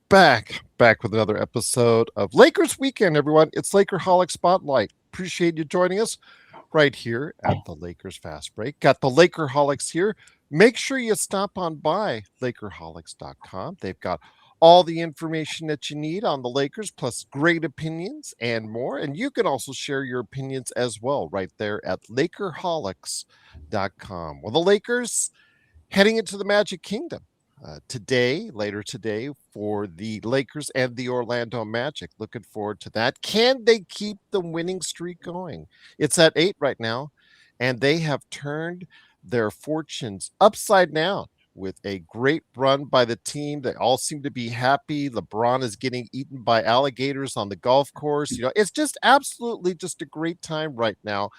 back with another episode of Lakers Weekend, everyone. It's Lakerholics Spotlight. Appreciate you joining us right here at the Lakers Fast Break. Got the Lakerholics here. Make sure you stop on by Lakerholics.com. They've got all the information that you need on the Lakers, plus great opinions and more. And you can also share your opinions as well right there at Lakerholics.com. Well, the Lakers heading into the Magic Kingdom later today, for the Lakers and the Orlando Magic. Looking forward to that. Can they keep the winning streak going? It's at 8 right now, and they have turned their fortunes upside down with a great run by the team. They all seem to be happy. LeBron is getting eaten by alligators on the golf course. It's just absolutely just a great time right now.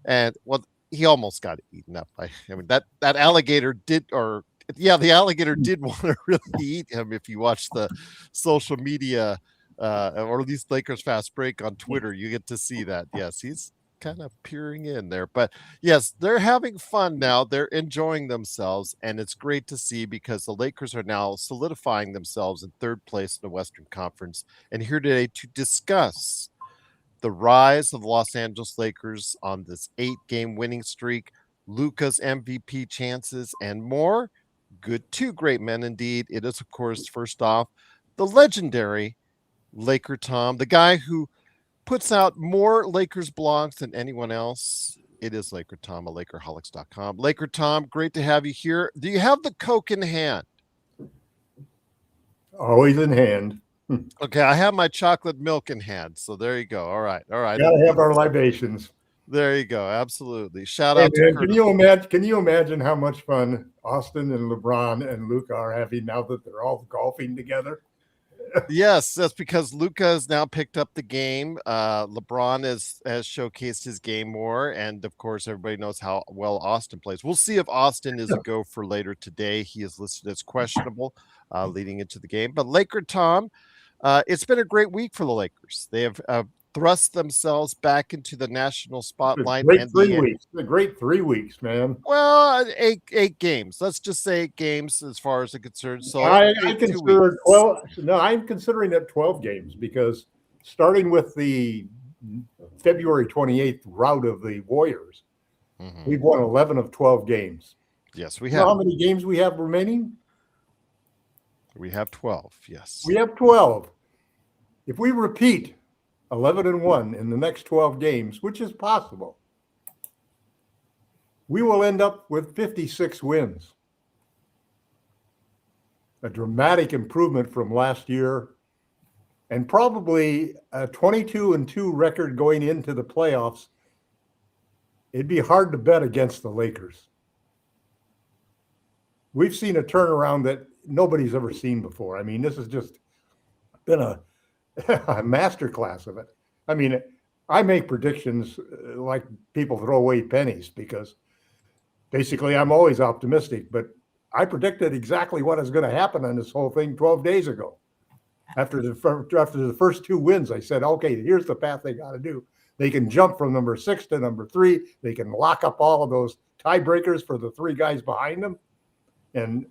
And well, he almost got eaten up by, that alligator did, or yeah, the alligator did want to really eat him. If you watch the social media, or at least Lakers Fast Break on Twitter, you get to see that. Yes, he's kind of peering in there. But yes, they're having fun now. They're enjoying themselves, and it's great to see because the Lakers are now solidifying themselves in third place in the Western Conference. And here today to discuss the rise of the Los Angeles Lakers on this 8-game winning streak, Luka's MVP chances, and more. Two great men indeed. It is, of course, first off, the legendary Laker Tom, the guy who puts out more Lakers blogs than anyone else. It is Laker Tom at Lakerholics.com. Laker Tom, great to have you here. Do you have the Coke in hand? Always in hand. Okay, I have my chocolate milk in hand. So there you go. All right. Gotta have our libations. There you go. Absolutely. Shout out to Curtis. Can you imagine how much fun Austin and LeBron and Luka are having now that they're all golfing together? Yes, that's because Luka has now picked up the game. LeBron has showcased his game more, and of course, everybody knows how well Austin plays. We'll see if Austin is a go for later today. He is listed as questionable leading into the game. But Laker Tom, it's been a great week for the Lakers. They have thrust themselves back into the national spotlight. A great 3 weeks, man. Well, eight games. Let's just say 8 games as far as I'm concerned. So I'm considering it 12 games because starting with the February 28th rout of the Warriors, we've won 11 of 12 games. Yes, we have. You know how many games we have remaining? We have 12. Yes, we have 12. If we repeat 11-1 in the next 12 games, which is possible, we will end up with 56 wins. A dramatic improvement from last year, and probably a 22-2 record going into the playoffs. It'd be hard to bet against the Lakers. We've seen a turnaround that nobody's ever seen before. I mean, this has just been a masterclass of it. I mean, I make predictions like people throw away pennies because basically I'm always optimistic, but I predicted exactly what is going to happen on this whole thing 12 days ago. After the first 2 wins, I said, okay, here's the path they got to do. They can jump from number 6 to number 3. They can lock up all of those tiebreakers for the 3 guys behind them. And,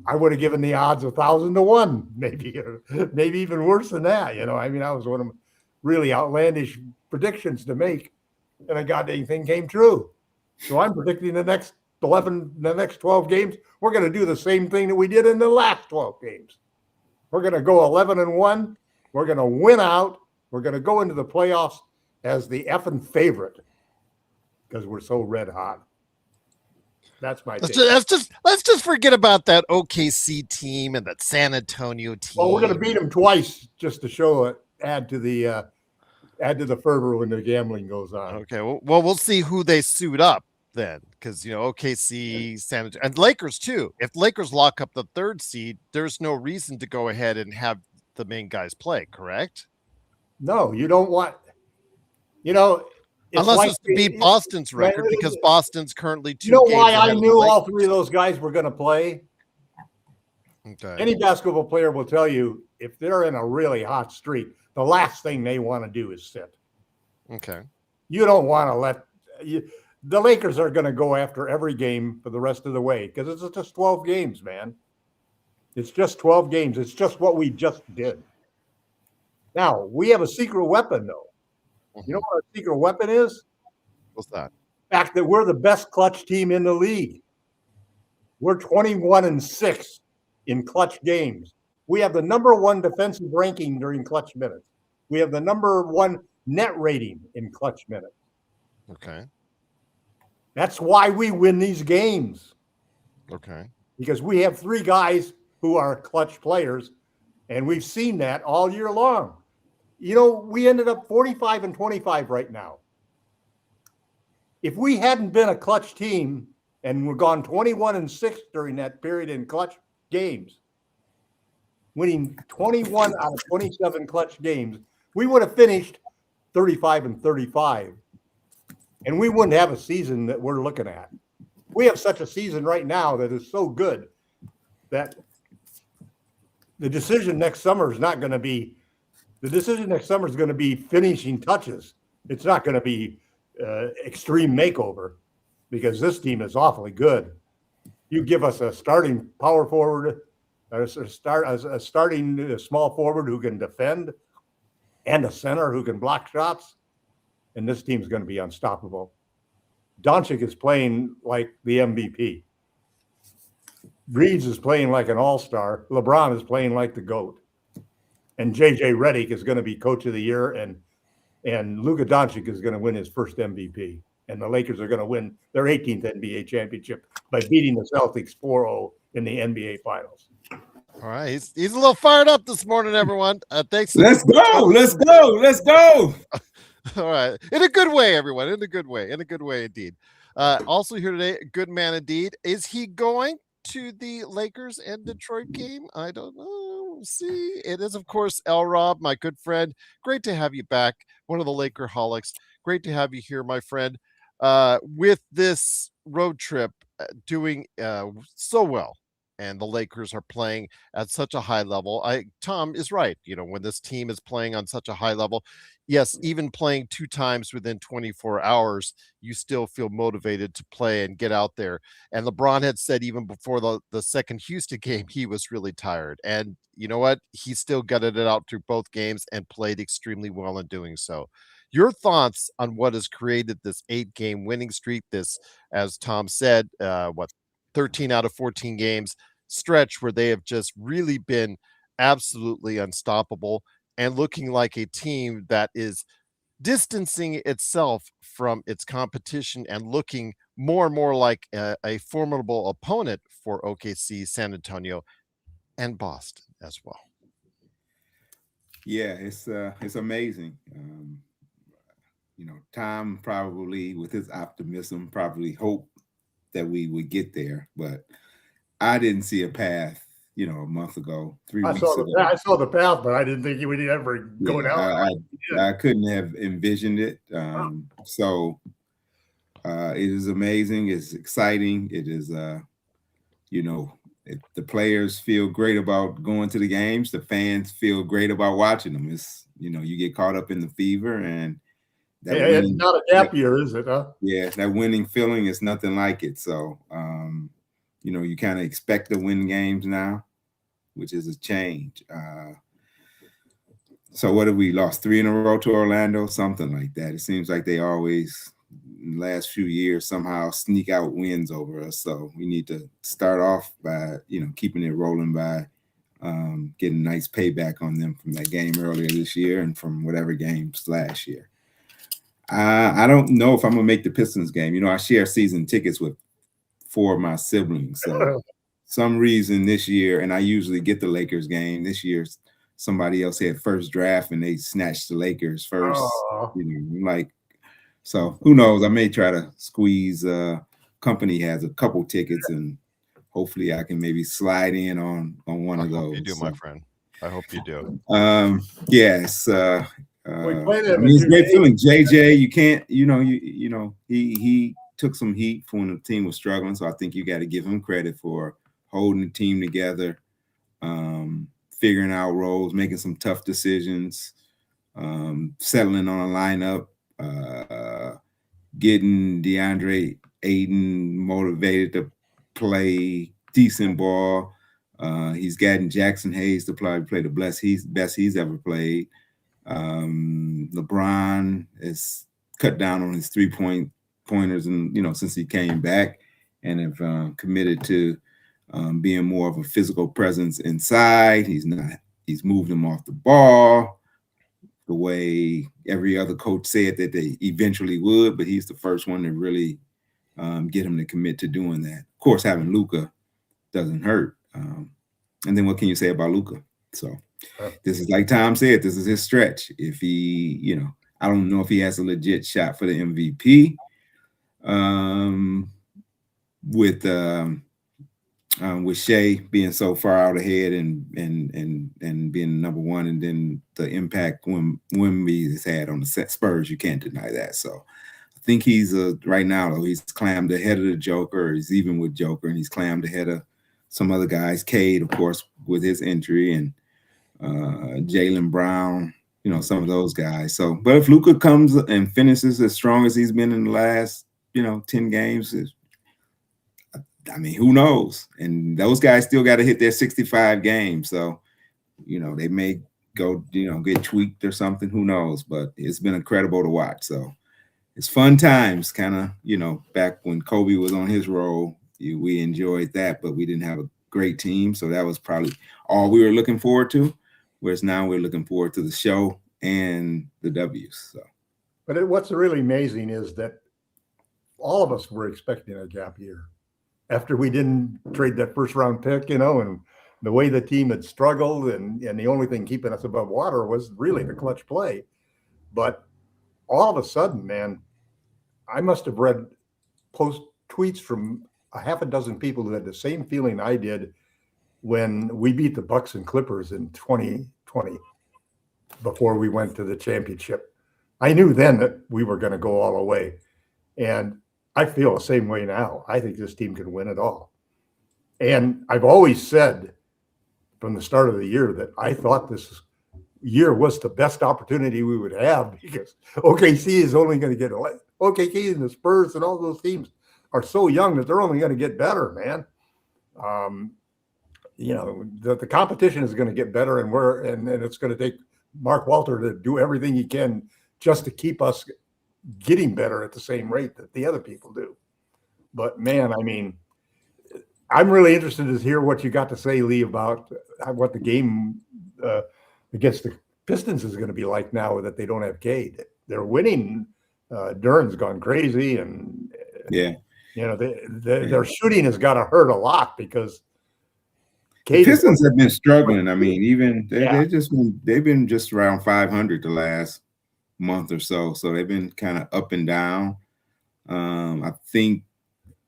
I would have given the odds 1,000-1, maybe even worse than that. That was one of them really outlandish predictions to make, and I got anything came true. So I'm predicting the next 12 games, we're going to do the same thing that we did in the last 12 games. We're going to go 11-1. We're going to win out. We're going to go into the playoffs as the effing favorite because we're so red hot. That's my take. Let's just forget about that OKC team and that San Antonio team. Well, we're going to beat them twice just to show it. Add to the fervor when the gambling goes on. Okay, well, we'll see who they suit up then, because OKC, San Antonio, and Lakers too. If Lakers lock up the 3rd seed, there's no reason to go ahead and have the main guys play. Correct? No, you don't want. Unless it's to beat Boston's record, because Boston's currently 2 games. You know why I knew all 3 of those guys were going to play? Okay. Any basketball player will tell you if they're in a really hot streak, the last thing they want to do is sit. Okay. You don't want to the Lakers are going to go after every game for the rest of the way because it's just 12 games, man. It's just 12 games. It's just what we just did. Now, we have a secret weapon, though. You know what our secret weapon is? What's that? The fact that we're the best clutch team in the league. We're 21-6 in clutch games. We have the number one defensive ranking during clutch minutes. We have the number one net rating in clutch minutes. Okay. That's why we win these games. Okay. Because we have three guys who are clutch players, and we've seen that all year long. You know, we ended up 45-25 right now. If we hadn't been a clutch team and we're gone 21-6 during that period in clutch games, winning 21 out of 27 clutch games, we would have finished 35-35. And we wouldn't have a season that we're looking at. We have such a season right now that is so good that the decision next summer is not going to be finishing touches. It's not going to be extreme makeover, because this team is awfully good. You give us a starting power forward, a starting small forward who can defend, and a center who can block shots, and this team's going to be unstoppable. Doncic is playing like the MVP. Reeves is playing like an all-star. LeBron is playing like the GOAT. And JJ Redick is going to be coach of the year, and Luka Doncic is going to win his first MVP. And the Lakers are going to win their 18th NBA championship by beating the Celtics 4-0 in the NBA Finals. All right. He's a little fired up this morning, everyone. Thanks. Let's go. Let's go. Let's go. All right. In a good way, everyone. In a good way. In a good way, indeed. Also here today, good man indeed. Is he going to the Lakers and Detroit game? I don't know. We'll see. It is, of course, L. Rob, my good friend. Great to have you back. One of the Lakerholics. Great to have you here, my friend. With this road trip doing so well, and the Lakers are playing at such a high level. Tom is right. You know, when this team is playing on such a high level, yes, even playing 2 times within 24 hours, you still feel motivated to play and get out there. And LeBron had said even before the second Houston game, he was really tired. And you know what? He still gutted it out through both games and played extremely well in doing so. Your thoughts on what has created this 8-game winning streak, this, as Tom said, 13 out of 14 games stretch where they have just really been absolutely unstoppable and looking like a team that is distancing itself from its competition and looking more and more like a formidable opponent for OKC, San Antonio, and Boston as well. Yeah, it's amazing. You know, Tom probably, with his optimism, probably hoped that we would get there, but I didn't see a path, you know, a month ago, 3 weeks ago. I saw the path, but I didn't think he would ever go down. I couldn't have envisioned it. So it is amazing. It's exciting. It is, you know, the players feel great about going to the games. The fans feel great about watching them. It's, you know, you get caught up in the fever, and it's not a gap year, is it? Huh? Yeah, that winning feeling is nothing like it. So, you know, you kind of expect to win games now, which is a change. So what have we lost? 3 in a row to Orlando, something like that. It seems like they always, in the last few years, somehow sneak out wins over us. So we need to start off by, you know, keeping it rolling by getting a nice payback on them from that game earlier this year and from whatever games last year. I don't know if I'm gonna make the Pistons game. You know, I share season tickets with 4 of my siblings. So some reason this year, and I usually get the Lakers game. This year, somebody else had first draft and they snatched the Lakers first. You know, like, so who knows? I may try to squeeze. Company has a couple tickets, and hopefully I can maybe slide in on one of those. I hope you do, my friend. I hope you do. Yes. It's great feeling. JJ, you can't, you know, he took some heat for when the team was struggling. So I think you got to give him credit for holding the team together, figuring out roles, making some tough decisions, settling on a lineup, getting DeAndre Ayton motivated to play decent ball. He's gotten Jackson Hayes to play the best he's ever played. LeBron has cut down on his pointers, and since he came back, and have committed to being more of a physical presence inside. He's moved him off the ball the way every other coach said that they eventually would, but he's the first one to really get him to commit to doing that. Of course, having Luka doesn't hurt. And then what can you say about Luka? So this is, like Tom said, this is his stretch. If he, I don't know if he has a legit shot for the MVP. With Shea being so far out ahead and being number one, and then the impact Wemby has had on the Spurs, you can't deny that. So I think he's right now, though, he's climbed ahead of the Joker, or he's even with Joker, and he's climbed ahead of some other guys. Cade, of course, with his entry, and Jaylen Brown, some of those guys. So, but if Luka comes and finishes as strong as he's been in the last, 10 games, I mean, who knows? And those guys still got to hit their 65 games. So, they may go, get tweaked or something. Who knows? But it's been incredible to watch. So it's fun times, kind of, back when Kobe was on his roll, we enjoyed that, but we didn't have a great team. So that was probably all we were looking forward to. Whereas now we're looking forward to the show and the W's. So, but what's really amazing is that all of us were expecting a gap year after we didn't trade that first round pick, and the way the team had struggled, and the only thing keeping us above water was really the clutch play. But all of a sudden, man, I must have read post tweets from a half a dozen people who had the same feeling I did when we beat the Bucks and Clippers in 2020 before we went to the championship. I knew then that we were going to go all the way. And I feel the same way now. I think this team can win it all. And I've always said from the start of the year that I thought this year was the best opportunity we would have, because OKC is only going to get OKC and the Spurs and all those teams are so young that they're only going to get better, man. The competition is going to get better, and it's going to take Mark Walter to do everything he can just to keep us getting better at the same rate that the other people do. But man, I mean, I'm really interested to hear what you got to say, Lee, about what the game against the Pistons is going to be like now that they don't have Cade. They're winning. Duran's gone crazy, and their shooting has got to hurt a lot because the Pistons have been struggling. I mean, even they've been just around 500 the last month or so. So they've been kind of up and down. I think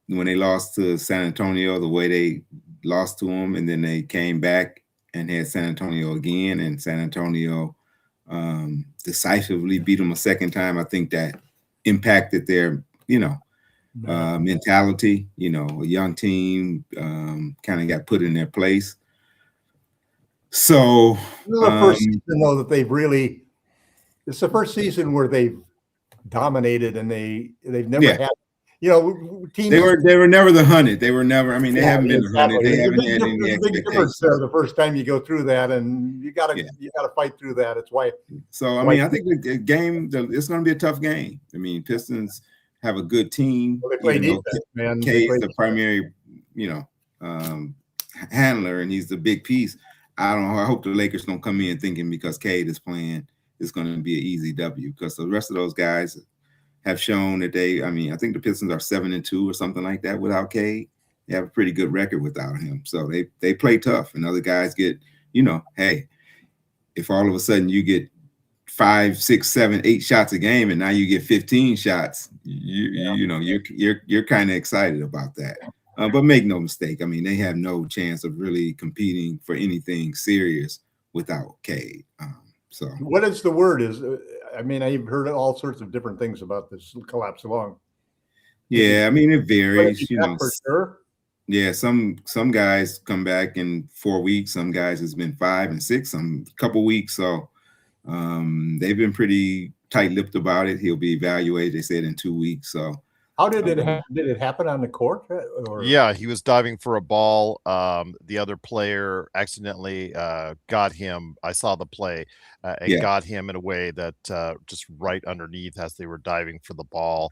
when they lost to San Antonio, the way they lost to them, and then they came back and had San Antonio again, and San Antonio decisively beat them a second time. I think that impacted their, mentality. A young team kind of got put in their place. So the first season, though, that it's the first season where they've dominated, and they've never had, teams. They were never the hunted. They were never. I mean, they haven't been the hunted. They haven't had any expectations. The first time you go through that, and you gotta fight through that. It's why. So I think the game, it's going to be a tough game. I mean, Pistons have a good team. Well, they play defense, man. Cade's the primary, handler, and he's the big piece. I don't know. I hope the Lakers don't come in thinking because Cade is playing, it's going to be an easy W, because the rest of those guys have shown that I think the Pistons are 7-2 or something like that without Cade. They have a pretty good record without him. So they play tough, and other guys get, hey, if all of a sudden you get 5, 6, 7, 8 shots a game, and now you get 15 shots, you're kind of excited about that. But make no mistake, I mean, they have no chance of really competing for anything serious without Cade. So what is the word? I've heard all sorts of different things about this collapse along. Yeah, I mean, it varies. For sure. Yeah, some guys come back in 4 weeks. Some guys it's been 5 and 6, some couple weeks. So they've been pretty tight-lipped about it. He'll be evaluated, they said, in 2 weeks. So How did it happen on the court? Or? Yeah, he was diving for a ball. The other player accidentally got him. I saw the play and got him in a way that just right underneath as they were diving for the ball,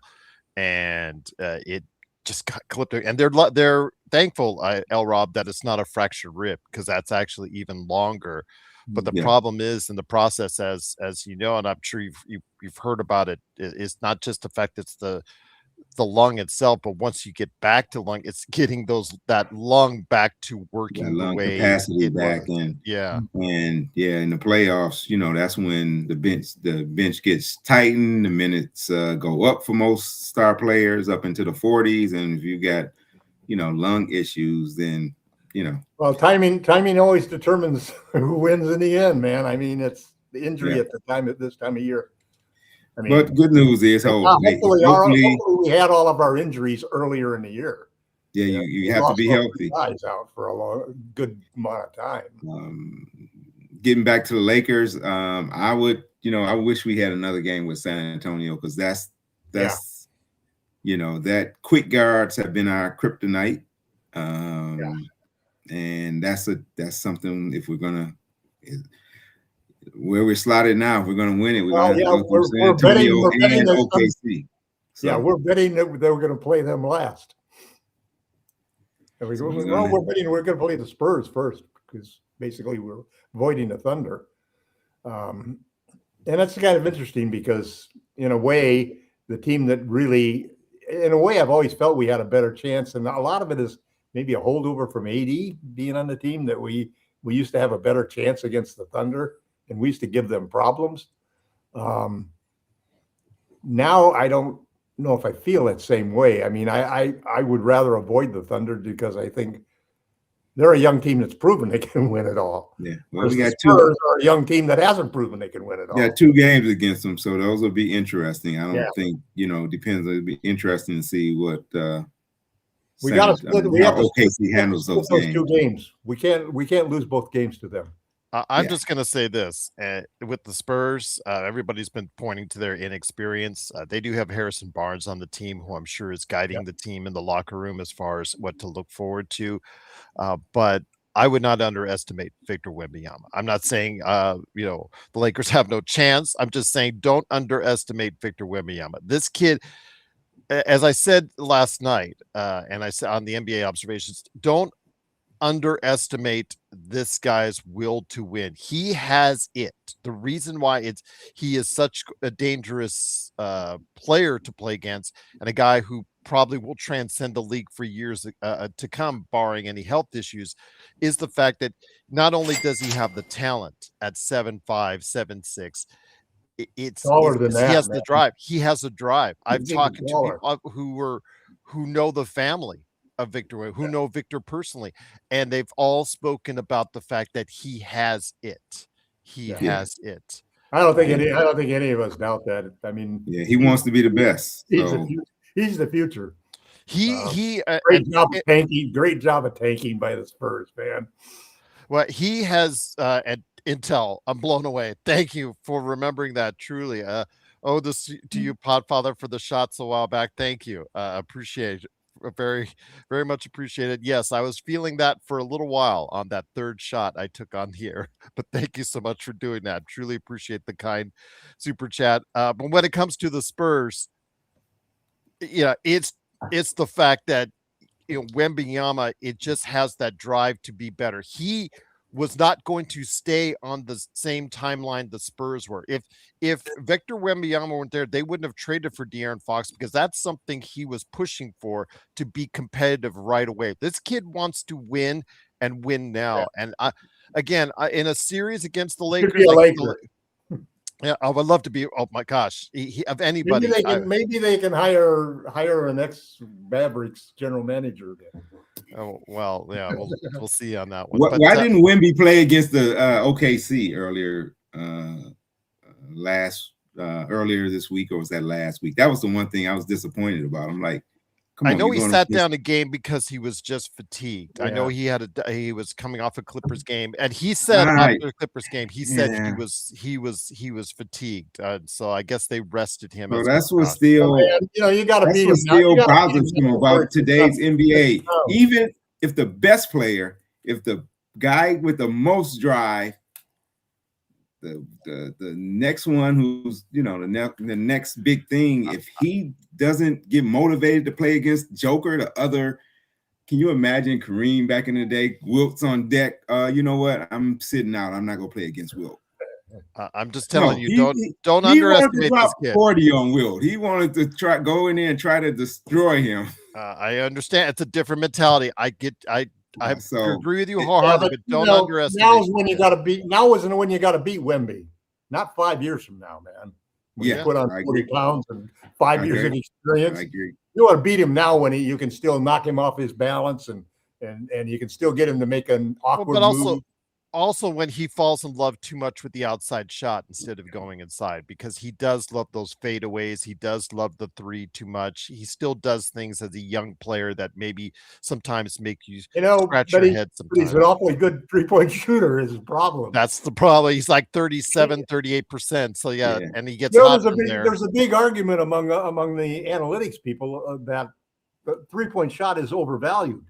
and it just got clipped. And they're thankful, El Rob, that it's not a fractured rib, because that's actually even longer. But the problem is in the process, as you know, and I'm sure you've heard about it, it's not just the fact it's the lung itself, but once you get back to lung, it's getting that lung back to working the way capacity it back was. in. And in the playoffs, that's when the bench gets tightened, the minutes go up for most star players up into the 40s, and if you got lung issues, then well, timing always determines who wins in the end, man. I mean, it's the injury at this time of year. I mean, but good news is hopefully we had all of our injuries earlier in the year. Yeah, you have to be healthy. Guys out for a good amount of time. Getting back to the Lakers, I wish we had another game with San Antonio, because that's that quick guards have been our kryptonite. And that's something, if we're gonna, where we're slotted now, if we're gonna win it, we're gonna go through San Antonio and OKC. So, we're betting that we're gonna play them last. And we're betting we're gonna play the Spurs first, because basically we're avoiding the Thunder. And that's kind of interesting, because in a way, the team that really, in a way, I've always felt we had a better chance, and a lot of it is maybe a holdover from AD being on the team, that we used to have a better chance against the Thunder, and we used to give them problems. Now I don't know if I feel that same way. I mean, I would rather avoid the Thunder, because I think they're a young team that's proven they can win it all. Yeah, well, we got Spurs are a young team that hasn't proven they can win it all. Yeah, 2 games against them, so those will be interesting. I don't think depends. It'll be interesting to see what we got to split. We have to OKC handles those games. 2 games. We can't lose both games to them. I'm just going to say this. With the Spurs, everybody's been pointing to their inexperience. They do have Harrison Barnes on the team, who I'm sure is guiding the team in the locker room as far as what to look forward to. But I would not underestimate Victor Wembanyama. I'm not saying, the Lakers have no chance. I'm just saying don't underestimate Victor Wembanyama. This kid, as I said last night, and I said on the NBA observations, don't underestimate this guy's will to win. He has it. The reason why he is such a dangerous player to play against, and a guy who probably will transcend the league for years to come, barring any health issues, is the fact that not only does he have the talent at 7'5", 7'6", taller than that, he has man. the drive. He has a drive. I've talked to people who know the family of Victor, who know Victor personally, and they've all spoken about the fact that he has it. He has it. I don't think any of us doubt that. I mean, he wants to be the best. He's the future. Great job of tanking by the Spurs, man. Well, he has intel. I'm blown away. Thank you for remembering that. Truly, this to you, Podfather, for the shots a while back. Thank you. Appreciate it. Very, very much appreciated. Yes, I was feeling that for a little while on that 3rd shot I took on here, but thank you so much for doing that. Truly appreciate the kind super chat. But when it comes to the Spurs, it's the fact that Wembanyama, it just has that drive to be better. He was not going to stay on the same timeline the Spurs were. If Victor Wembanyama weren't there, they wouldn't have traded for De'Aaron Fox, because that's something he was pushing for, to be competitive right away. This kid wants to win and win now. And in a series against the Lakers, I would love to be. Oh my gosh, of anybody. Maybe they can hire an ex-Mavericks general manager again. Oh well, yeah, we'll see on that one. Why didn't Wemby play against the OKC earlier earlier this week, or was that last week? That was the one thing I was disappointed about. I'm like, Come I on, know you're he going sat against. down a game because he was just fatigued. I know Yeah. he was coming off a Clippers game, and he All said right. after the Clippers game, he said Yeah. he was fatigued. So I guess they rested him So as that's well. what still You got to that's beat what him now. You still got to beat him bothers him now before about he gets today's NBA. down. Even if the best player, if the guy with the most drive, the next one who's the next big thing, if he doesn't get motivated to play against Joker, the other. Can you imagine Kareem back in the day? Wilt's on deck. You know what? I'm sitting out. I'm not gonna play against Wilt. I'm just telling No, you, he don't he wanted to underestimate drop this kid. 40 on Wilt. He wanted to go in there and try to destroy him. I understand it's a different mentality. I So agree with you Yeah, wholeheartedly, but but don't underestimate. now is when you got to beat. Now isn't when you got to beat Wemby. Not 5 years from now, man. When you put on I 40 agree. pounds and 5 years of experience, I agree. you want to beat him now when you can still knock him off his balance and you can still get him to make an awkward But move. also when he falls in love too much with the outside shot instead of going inside, because he does love those fadeaways. He does love the three too much. He still does things as a young player that maybe sometimes make you scratch But your head sometimes. he's an awfully good 3-point shooter is his problem. That's the problem. He's like 37, 38%. So yeah, and he gets You know, hot from there. there's a big argument among the analytics people that the 3-point shot is overvalued,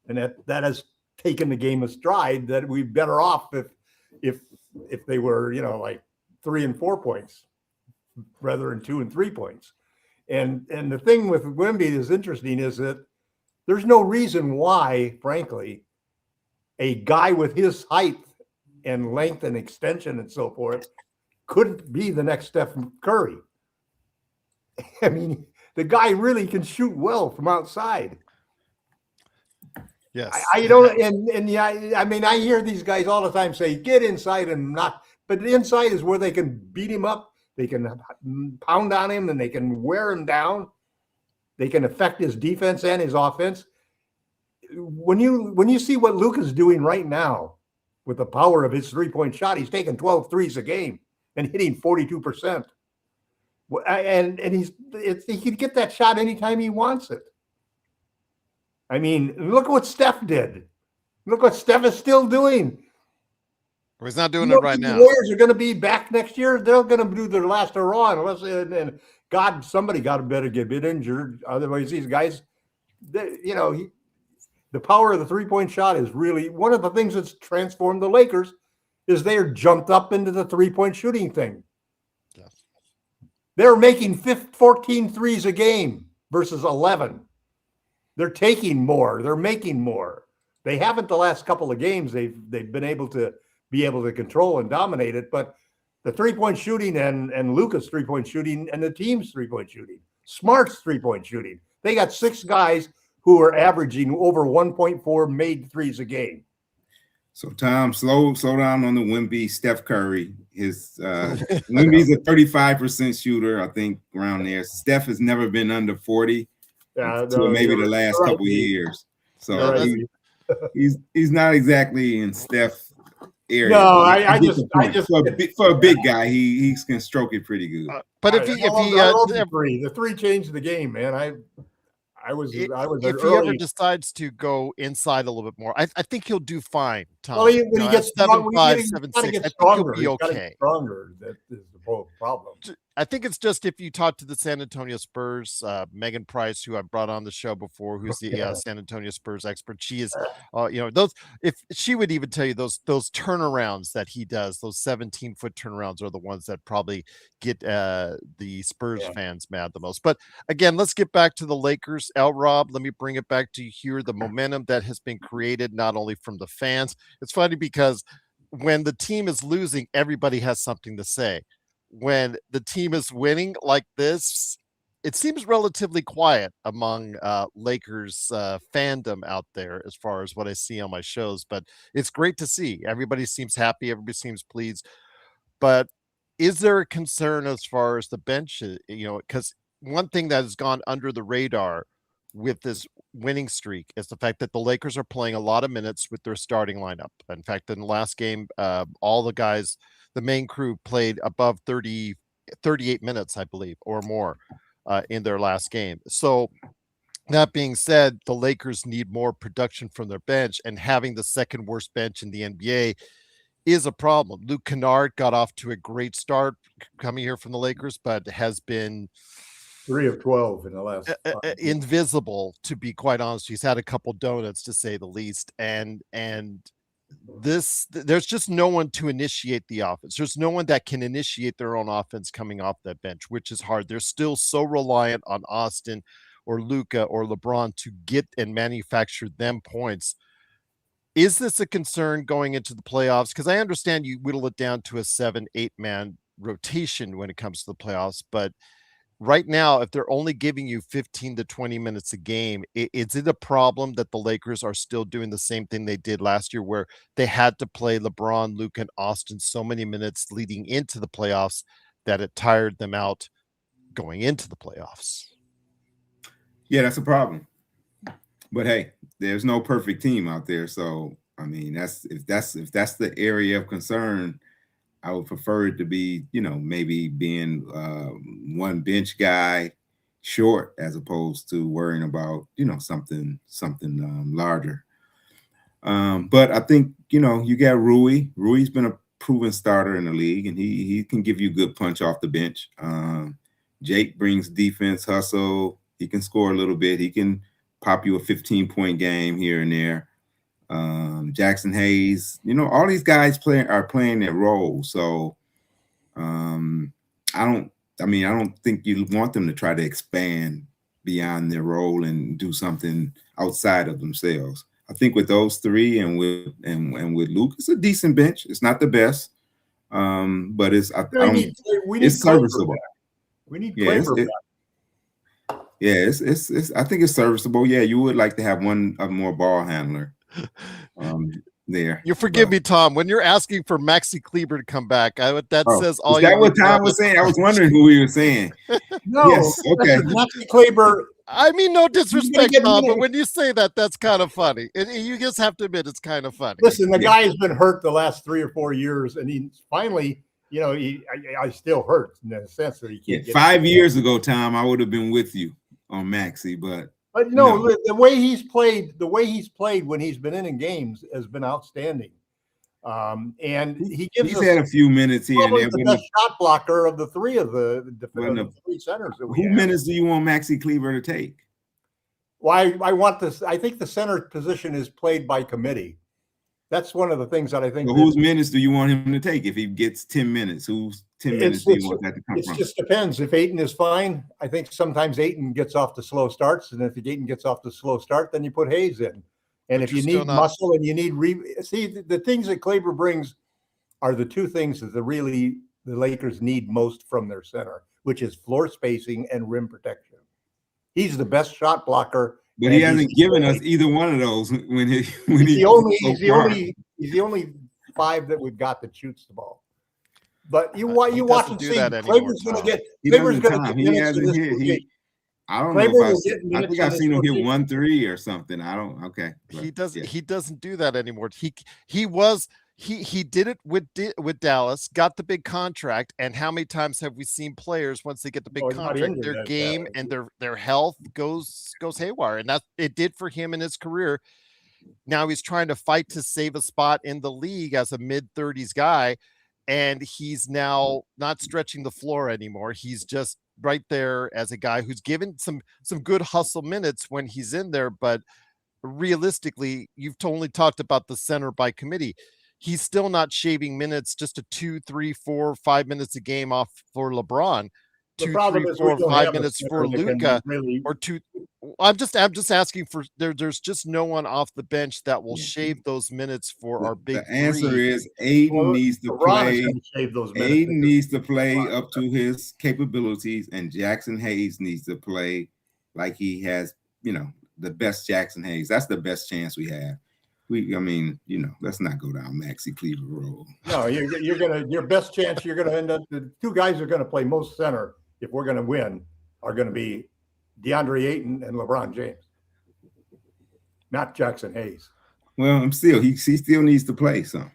and that has taken the game of stride. That we're better off if they were like 3 and 4 points rather than 2 and 3 points. And the thing with Wemby is interesting is that there's no reason why, frankly, a guy with his height and length and extension and so forth couldn't be the next Steph Curry. I mean, the guy really can shoot well from outside. Yes. I don't, and yeah, I mean, I hear these guys all the time say, get inside and not, but the inside is where they can beat him up. They can pound on him and they can wear him down. They can affect his defense and his offense. When you see what Luka's doing right now with the power of his 3-point shot, he's taking 12 threes a game and hitting 42%. And he can get that shot anytime he wants it. I mean, look what Steph did. Look what Steph is still doing. He's not doing it right now. The Warriors are going to be back next year. They're going to do their last hurrah unless and somebody got to better get injured. Otherwise, these guys, the power of the 3-point shot is really one of the things that's transformed the Lakers. Is they're jumped up into the 3-point shooting thing. Yes. They're making 14 threes a game versus 11. They're taking more. They're making more. They haven't the last couple of games. They've been able to control and dominate it. But the 3-point shooting and Luka's 3-point shooting and the team's 3-point shooting, Smart's 3-point shooting. They got 6 guys who are averaging over 1.4 made threes a game. So Tom, slow down on the Wemby, Steph Curry. His Wemby's a 35% shooter, I think, around there. Steph has never been under 40. Maybe the last couple of years. So he's not exactly in Steph area. No, I just for a big guy, he can stroke it pretty good. But if the three changed the game, man. If he ever decides to go inside a little bit more, I think he'll do fine, Tom. Well, when he gets 7'5", 7'6", I think he'll be okay. Stronger. That is the whole problem. I think it's just if you talk to the San Antonio Spurs, Megan Price, who I brought on the show before, who's the San Antonio Spurs expert. She is, those. If she would even tell you those turnarounds that he does, those 17-foot turnarounds are the ones that probably get the Spurs fans mad the most. But again, let's get back to the Lakers. Rob, let me bring it back to you here. The momentum that has been created not only from the fans. It's funny because when the team is losing, everybody has something to say. When the team is winning like this, it seems relatively quiet among Lakers fandom out there as far as what I see on my shows, but it's great to see. Everybody seems happy. Everybody seems pleased. But is there a concern as far as the bench? Because one thing that has gone under the radar with this winning streak is the fact that the Lakers are playing a lot of minutes with their starting lineup. In fact, in the last game, all the guys, the main crew played above 38 minutes, I believe, or more in their last game. So That being said, the Lakers need more production from their bench, and having the second worst bench in the NBA is a problem. Luke Kennard got off to a great start coming here from the Lakers, but has been 3 of 12 in the last 5 years. invisible, to be quite honest. He's had a couple donuts, to say the least, and there's just no one to initiate the offense. There's no one that can initiate their own offense coming off that bench, which is hard. They're still so reliant on Austin or Luka or LeBron to get and manufacture them points. Is this a concern going into the playoffs? Because I understand you whittle it down to a 7-8 man rotation when it comes to the playoffs, but right now, if they're only giving you 15 to 20 minutes a game, is it a problem that the Lakers are still doing the same thing they did last year, where they had to play LeBron, Luke, and Austin so many minutes leading into the playoffs that it tired them out going into the playoffs? Yeah, that's a problem. But hey, there's no perfect team out there. So I mean, if that's the area of concern, I would prefer it to be, maybe being one bench guy short as opposed to worrying about, something larger. But I think, you got Rui. Rui's been a proven starter in the league, and he can give you a good punch off the bench. Jake brings defense, hustle. He can score a little bit. He can pop you a 15-point game here and there. Jackson Hayes, all these guys are playing their role. So I don't think you want them to try to expand beyond their role and do something outside of themselves. I think with those three and with Luke, it's a decent bench. It's not the best, but it's serviceable. We need Kleber back. Yeah, it's I think it's serviceable. Yeah, you would like to have one more ball handler there. You forgive me, Tom, when you're asking for Maxi Kleber to come back. Says all. Is that what Tom was saying? I was wondering who he was saying. No, yes, okay. Maxi Kleber. I mean, no disrespect, Tom, but when you say that, that's kind of funny. You just have to admit it's kind of funny. Listen, the guy has been hurt the last 3 or 4 years, and he finally, I still hurt in the sense that he can't. 5 years ago, Tom, I would have been with you on Maxi, but no, the way he's played when he's been in games has been outstanding. And he's had a few minutes here and there. The best shot blocker of the three three centers. Who minutes do you want Maxi Kleber to take? Well, I want this. I think the center position is played by committee. That's one of the things that I think. So whose minutes do you want him to take if he gets 10 minutes? Whose 10 minutes do you want that to come from? It just depends. If Ayton is fine, I think sometimes Ayton gets off to slow starts, and if Ayton gets off to slow start, then you put Hayes in. And if you need muscle and you need the things that Kleber brings are the two things that the Lakers need most from their center, which is floor spacing and rim protection. He's the best shot blocker. But he hasn't given us either one of those he's the only 5 that we've got that shoots the ball. But you watch and see, Kleber's going to get minutes in this game. I don't know if I think I've seen him hit 1 3 or something. Okay. He doesn't do that anymore. He did it with Dallas, got the big contract, and how many times have we seen players once they get the big contract, their game and their health goes haywire, and it did for him in his career. Now he's trying to fight to save a spot in the league as a mid-30s guy, and he's now not stretching the floor anymore. He's just right there as a guy who's given some good hustle minutes when he's in there, but realistically, you've only talked about the center by committee. He's still not shaving minutes, just a 2, 3, 4, 5 minutes a game off for LeBron. 2, 3, 4, 5 minutes for Luka, or 2. I'm just asking for there's just no one off the bench that will shave those minutes for our big. The answer is Aiden needs to play. Aiden needs to play up to his capabilities, and Jackson Hayes needs to play like he has, the best Jackson Hayes. That's the best chance we have. Let's not go down Maxi Kleber road. No, your best chance you're gonna end up. The 2 guys are gonna play most center if we're gonna win are gonna be DeAndre Ayton and LeBron James, not Jackson Hayes. Well, he still needs to play some.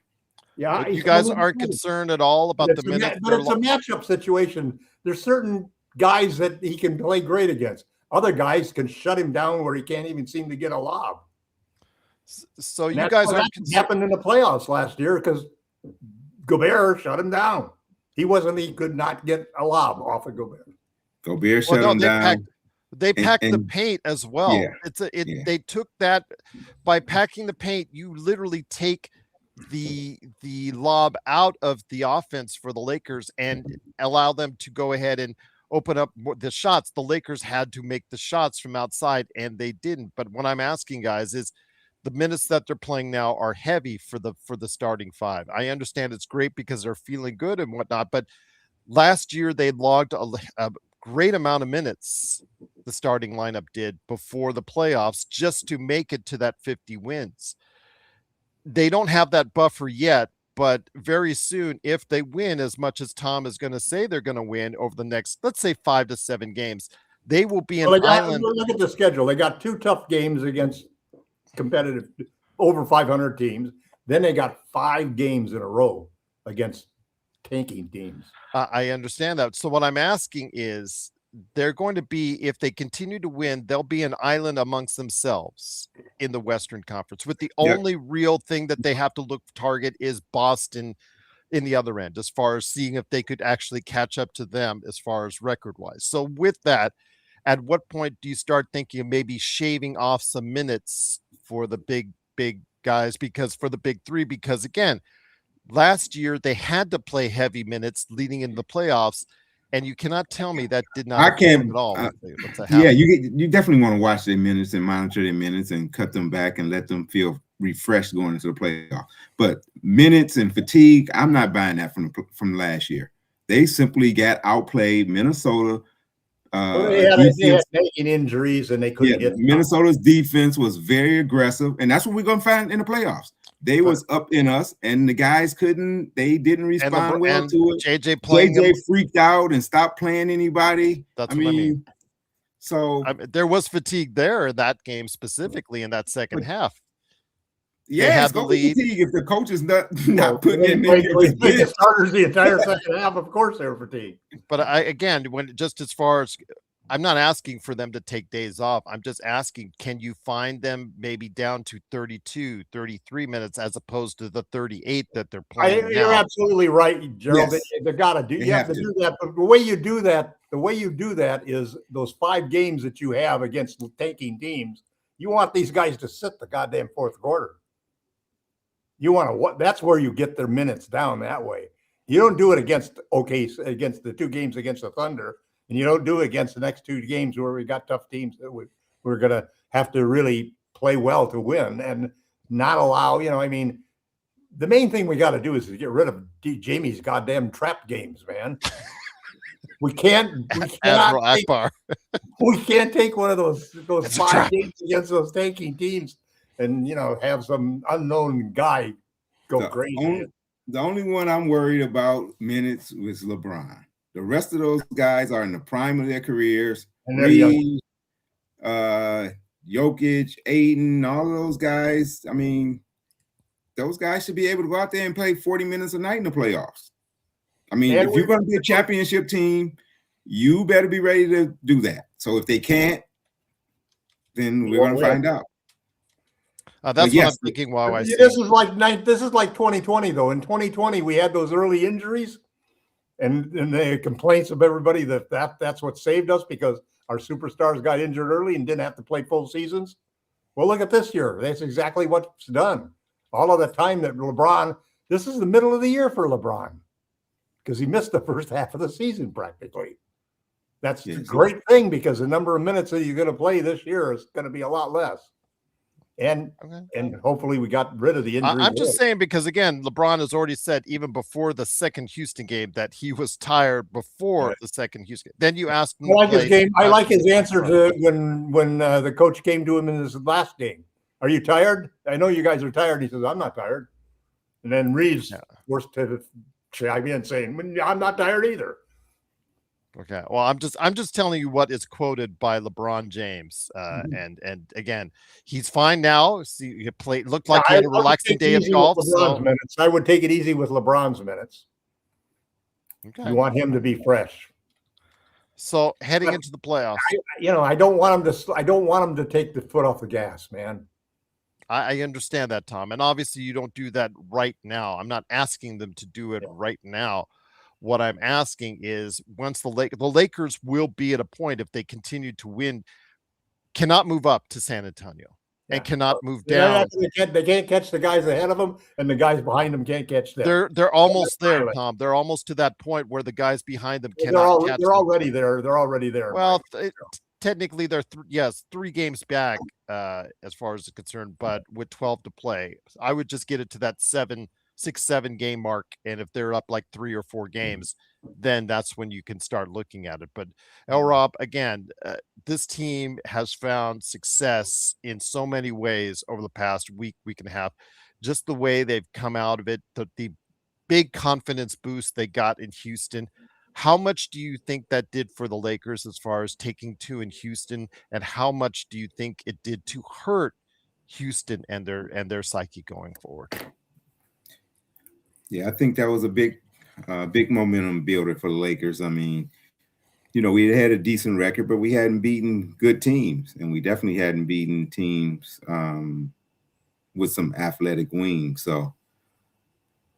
Yeah, you guys aren't concerned at all about the minutes. But it's a matchup situation. There's certain guys that he can play great against. other guys can shut him down where he can't even seem to get a lob. So And you that's guys what aren't happened in the playoffs last year because Gobert shut him down. He could not get a lob off of Gobert. Gobert shut him down. They packed the paint as well. Yeah, They took that by packing the paint. You literally take the lob out of the offense for the Lakers and allow them to go ahead and open up the shots. The Lakers had to make the shots from outside, and they didn't. But what I'm asking, guys, is the minutes that they're playing now are heavy for the starting five. I understand it's great because they're feeling good and whatnot, but last year they logged a great amount of minutes, the starting lineup did, before the playoffs, just to make it to that 50 wins. They don't have that buffer yet, but very soon, if they win as much as Tom is going to say they're going to win over the next, let's say 5 to 7 games, they will be an island. Look at the schedule. They got 2 tough games against competitive over 500 teams. Then they got 5 games in a row against tanking teams. I understand that. So what I'm asking is, they're going to be, if they continue to win, they'll be an island amongst themselves in the Western Conference, with the only real thing that they have to target is Boston in the other end, as far as seeing if they could actually catch up to them as far as record wise. So with that, at what point do you start thinking of maybe shaving off some minutes for the big guys, because for the big three, because again, last year they had to play heavy minutes leading into the playoffs, and you cannot tell me that did not at all. You definitely want to watch their minutes and monitor their minutes and cut them back and let them feel refreshed going into the playoff. But minutes and fatigue, I'm not buying that from last year. They simply got outplayed. Minnesota. They had taking injuries and they couldn't get. Minnesota's defense was very aggressive, and that's what we're gonna find in the playoffs. They was up in us, and the guys didn't respond well to it. JJ freaked out and stopped playing anybody. That's what I mean. So there was fatigue there in that game, specifically in that second half. Yeah, it's going to be fatigue if the coach is not putting in the starters the entire second half. Of course, they were fatigued. But as far as, I'm not asking for them to take days off. I'm just asking, can you find them maybe down to 32, 33 minutes as opposed to the 38 that they're playing now? You're absolutely right, Gerald. Yes. They got to do. You have to do that. But the way you do that is those 5 games that you have against tanking teams. You want these guys to sit the goddamn fourth quarter. You want to. That's where you get their minutes down that way. You don't do it against the 2 games against the Thunder. And you don't do it against the next 2 games where we got tough teams that we're going to have to really play well to win and not allow, the main thing we got to do is to get rid of Jamie's goddamn trap games, man. We can't take one of those 5 games against those tanking teams and, have some unknown guy go crazy. The only one I'm worried about minutes was LeBron. The rest of those guys are in the prime of their careers. Reed, Jokic, Aiden, all of those guys. I mean, those guys should be able to go out there and play 40 minutes a night in the playoffs. I mean, if you're going to be a championship team, you better be ready to do that. So if they can't, then we're going to find out. That's what I'm thinking. While I see this is like 2020 though. In 2020, we had those early injuries. And the complaints of everybody that's what saved us because our superstars got injured early and didn't have to play full seasons. Well, look at this year. That's exactly what's done. All of the time that LeBron, this is the middle of the year for LeBron because he missed the first half of the season practically. That's a great thing because the number of minutes that you're going to play this year is going to be a lot less. And hopefully we got rid of the injury. I'm just saying because, again, LeBron has already said even before the second Houston game that he was tired before the second Houston game. Then you asked him. I like his answer to when the coach came to him in his last game. Are you tired? I know you guys are tired. He says, I'm not tired. And then Reeves forced to chime in saying, I'm not tired either. Okay. Well, I'm just telling you what is quoted by LeBron James. And again, he's fine now. See, he looked like he had a relaxing day of golf. I would take it easy with LeBron's minutes. Okay. You want him to be fresh. So heading into the playoffs, I don't want them to. I don't want them to take the foot off the gas, man. I understand that, Tom, and obviously you don't do that right now. I'm not asking them to do it right now. What I'm asking is once the Lakers will be at a point if they continue to win, cannot move up to San Antonio and cannot move down. They can't catch the guys ahead of them, and the guys behind them can't catch them. They're almost there, Tom. They're almost to that point where the guys behind them cannot catch them. They're already there. They're already there. Well, technically they're 3 games back as far as it's concerned, but with 12 to play, I would just get it to that 6-7 game mark, and if they're up like 3 or 4 games, then that's when you can start looking at it. But Rob, again, this team has found success in so many ways over the past week and a half. Just the way they've come out of it, the big confidence boost they got in Houston. How much do you think that did for the Lakers as far as taking 2 in Houston, and how much do you think it did to hurt Houston and their psyche going forward? Yeah, I think that was a big momentum builder for the Lakers. I mean, we had a decent record, but we hadn't beaten good teams, and we definitely hadn't beaten teams with some athletic wings. So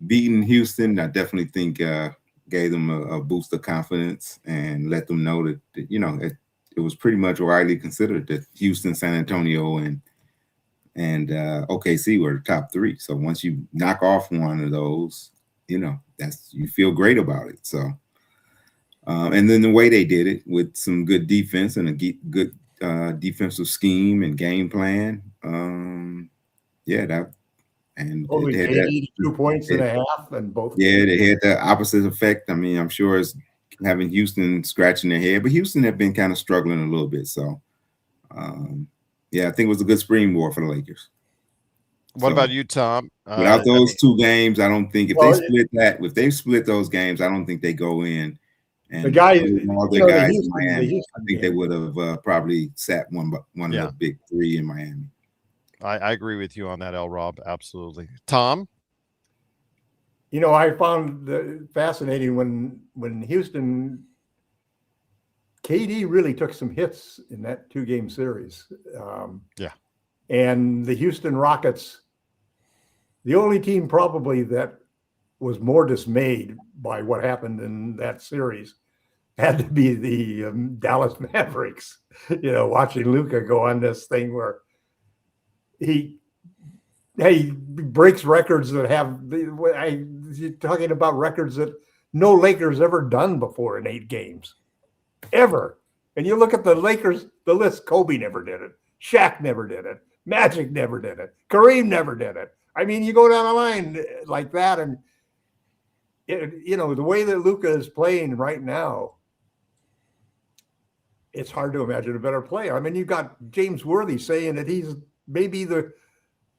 beating Houston, I definitely think gave them a boost of confidence and let them know that it was pretty much widely considered that Houston, San Antonio, and OKC were the top 3. So once you knock off one of those, you feel great about it. So, and then the way they did it with some good defense and a good defensive scheme and game plan. Only 82 points and a half, and both. Yeah, they had the opposite effect. I mean, I'm sure it's having Houston scratching their head, but Houston have been kind of struggling a little bit. So, I think it was a good springboard for the Lakers. What about you, Tom? Without those 2 games, I don't think if they split those games, I don't think they go in. And the guys, all the guys in Miami, I think they would have probably sat one of the big 3 in Miami. I agree with you on that, Rob. Absolutely. Tom? I found fascinating when Houston, KD really took some hits in that 2-game series. And the Houston Rockets, the only team probably that was more dismayed by what happened in that series had to be the Dallas Mavericks. Watching Luka go on this thing where he breaks records that you're talking about records that no Lakers ever done before in 8 games, ever. And you look at the Lakers, the list: Kobe never did it, Shaq never did it, Magic never did it, Kareem never did it. I mean, you go down the line like that, and the way that Luka is playing right now, it's hard to imagine a better player. I mean, you got James Worthy saying that he's maybe the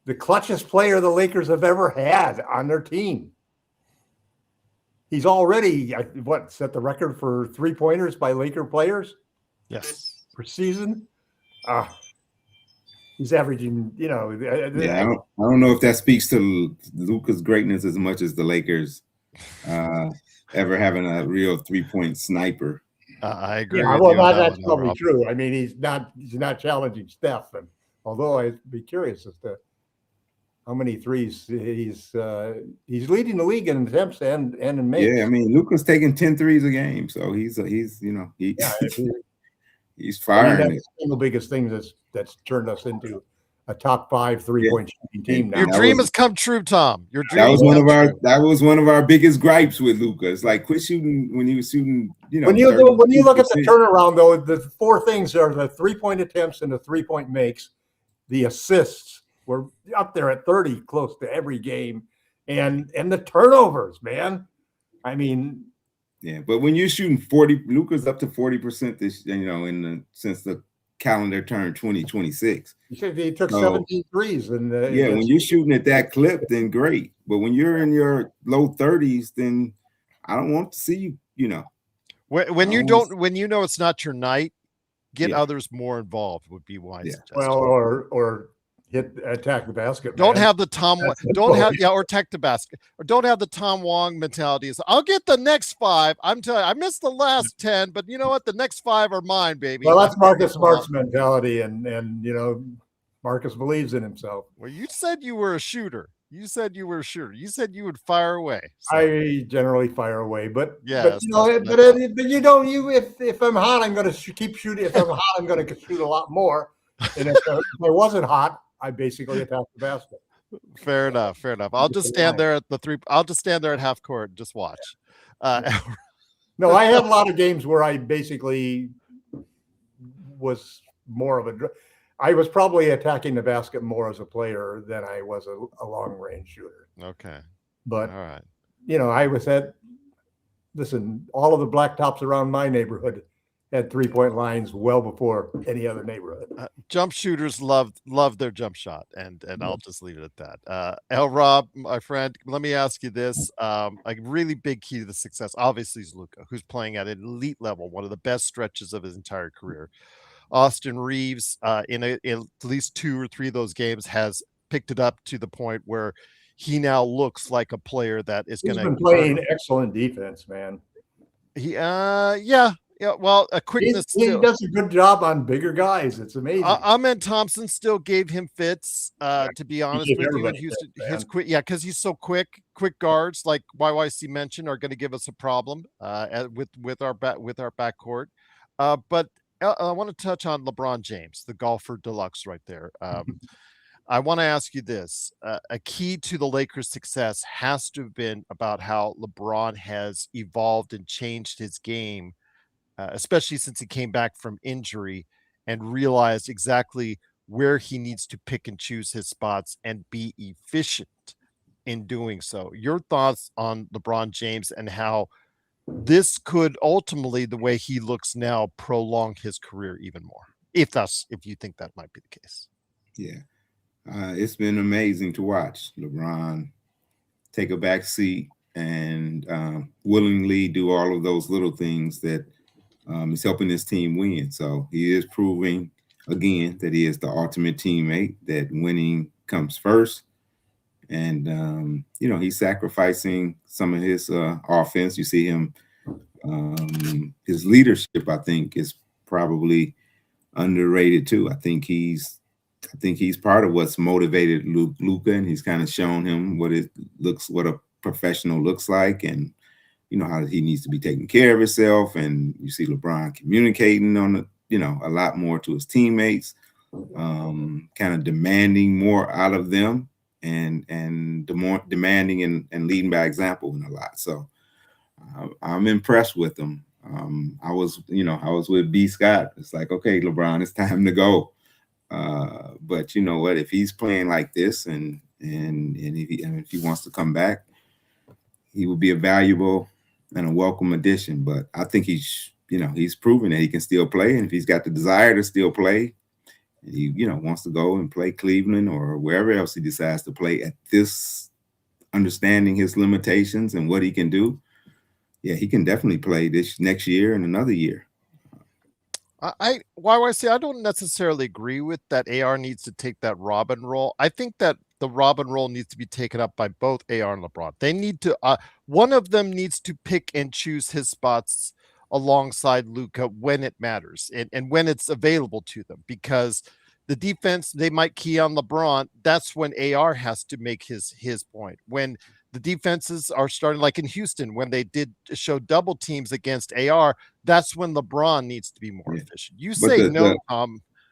clutchest player the Lakers have ever had on their team. He's already set the record for 3-pointers by Laker players? Yes. Per season. He's averaging, I don't know if that speaks to Luka's greatness as much as the Lakers ever having a real 3-point sniper. I agree. Yeah, well, that's probably true. I mean, he's not challenging Steph, and although I'd be curious as to how many threes he's leading the league in attempts and in makes. Yeah, I mean, Luka's taking 10 threes a game, so he's firing. That's the single biggest thing that's turned us into a top 5 3-point shooting team now. Your dream has come true, Tom. Your dream. That was one of our biggest gripes with Luka. It's like quit shooting when he was shooting. When you look at the turnaround, though, the 4 things are the 3-point attempts and the 3-point makes. The assists were up there at 30 close to every game, and the turnovers, man. I mean, yeah, but when you're shooting 40, Luka's up to 40% this, since the calendar turned 2026. You said he took 17 threes, and when you're shooting at that clip, then great. But when you're in your low 30s, then I don't want to see you. When it's not your night, get others more involved would be wise. Well, or attack the basket. Don't man. have the or tech the basket, or don't have the Tom Wong mentality. So I'll get the next 5. I'm telling you, I missed the last 10, but you know what? The next 5 are mine, baby. Well, that's Marcus Smart's mentality, and Marcus believes in himself. Well, you said you were a shooter. You said you you would fire away. So. I generally fire away, but yes, if I'm hot, I'm going to keep shooting. If I'm hot, I'm going to shoot a lot more. And if I wasn't hot, I basically attack the basket. Fair enough. I'll just stand there at I'll just stand there at half court and just watch. No, I had a lot of games where I basically was more of I was probably attacking the basket more as a player than I was a long range shooter. Okay. But, all right. I was listen, all of the blacktops around my neighborhood had 3-point lines well before any other neighborhood. Jump shooters love their jump shot, and I'll just leave it at that. L. Rob, my friend, let me ask you this: a really big key to the success, obviously, is Luka, who's playing at an elite level, one of the best stretches of his entire career. Austin Reeves, in at least 2 or 3 of those games, has picked it up to the point where he now looks like a player that is going to been playing excellent defense, man. Yeah, well, a quickness. He does a good job on bigger guys. It's amazing. Ahmed Thompson still gave him fits. To be honest with you, in Houston, his quick, because he's so quick. Quick guards like YYC mentioned are going to give us a problem with our backcourt. But I want to touch on LeBron James, the golfer deluxe, right there. I want to ask you this: a key to the Lakers' success has to have been about how LeBron has evolved and changed his game. Especially since he came back from injury and realized exactly where he needs to pick and choose his spots and be efficient in doing so. Your thoughts on LeBron James and how this could ultimately, the way he looks now, prolong his career even more, if you think that might be the case. Yeah. It's been amazing to watch LeBron take a back seat and willingly do all of those little things that is helping his team win. So he is proving again that he is the ultimate teammate, that winning comes first. And, he's sacrificing some of his offense. You see him, his leadership, I think, is probably underrated too. I think he's part of what's motivated Luka, and he's kind of shown him what a professional looks like, and how he needs to be taking care of himself. And you see LeBron communicating on a lot more to his teammates, kind of demanding more out of them, and the more demanding and leading by example in a lot. So I'm impressed with him. I was with B. Scott. It's like, okay, LeBron, it's time to go. But you know what? If he's playing like this, and if he wants to come back, he would be a valuable and a welcome addition. But I think he's proven that he can still play, and if he's got the desire to still play, and he wants to go and play Cleveland or wherever else he decides to play at this, understanding his limitations and what he can do, yeah, he can definitely play this next year and another year. I don't necessarily agree with that. AR needs to take that Robin role. I think that the Robin role needs to be taken up by both AR and LeBron. They need to, one of them needs to pick and choose his spots alongside Luka when it matters and when it's available to them, because the defense, they might key on LeBron. That's when AR has to make his point. When the defenses are starting, like in Houston, when they did show double teams against AR, that's when LeBron needs to be more efficient. You say no,